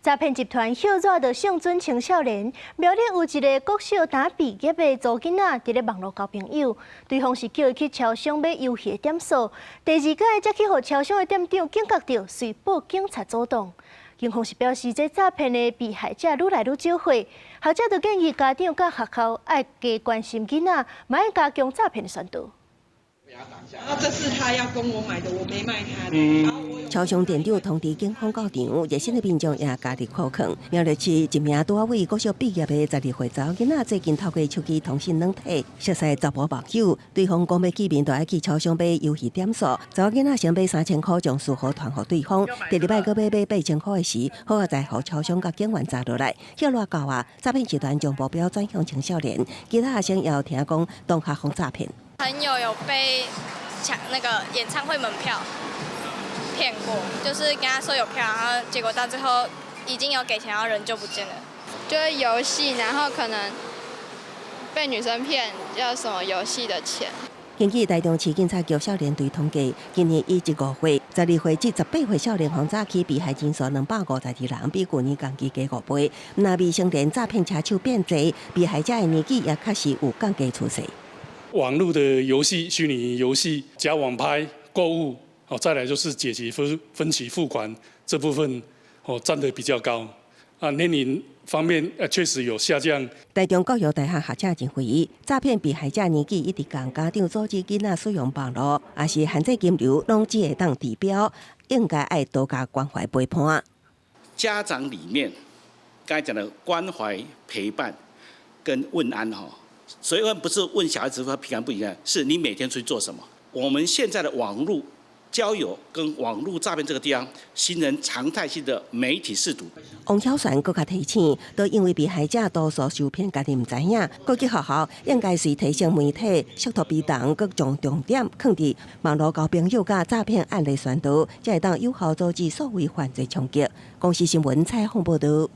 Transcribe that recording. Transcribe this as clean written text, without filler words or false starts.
诈骗集团诱诈着尚准青少年，苗栗有一个国小打毕业的查囡仔，伫咧网络交朋友，对方是叫伊去超商买游戏的点数，第二届才去互超商的店长警觉到，遂报警察阻挡。警方是表示，这诈骗的被害者愈来愈少岁，学者就建议家长甲学校爱加关心囡仔，莫爱加强诈骗的宣导。 然后这是他要跟我买的，我没卖他的。然后超商店长通知警方到场，热心的民众也加入扣款。苗栗市一名拄为国小毕业的12岁查囡仔，最近透过手机通讯软体熟识查甫网友，对方讲要见面，就爱去超商买游戏点数。查囡仔先买3000块，将数号传给对方。第二摆搁买8000块的时，好在互超商甲警员查落来，叫落到啊！诈骗集团将目标转向青少年，其他学生也有听讲同学防诈骗。 朋友有被抢那个演唱会门票骗过，就是跟他说有票，然后结果到最后已经有给钱，然后人就不见了。就是游戏，然后可能被女生骗要什么游戏的钱。根据台中市警察局少年队统计，今年以15岁、12岁至18岁少年防诈欺被害人数252人，比去年同期加5倍。那未成年诈骗车手变多，被害者的年纪也确实有降低趋势。 网络的游戏、虚拟游戏、假网拍、购物，再来就是解期分期付款这部分，占得比较高。年龄方面确实有下降。台中教育大学学者认为，诈骗被害者年纪一直降，家长组织囡仔使用网络，也是限制金流，拢只会当指标，应该爱多加关怀陪伴。家长里面刚才讲的关怀陪伴跟问安所以不是问小孩子说平安不平安，是你每天出去做什么。我们现在的网络交友跟网络诈骗这个地方，形成常态性的媒体试图。王巧璇更加提醒，都因为被害者多数受骗，家己唔知影，各级学校应该是提升媒体识图比档，各将重点放伫网络交朋友甲诈骗案例宣导，才会当有效阻止所谓犯罪冲击。公视新闻采访报道。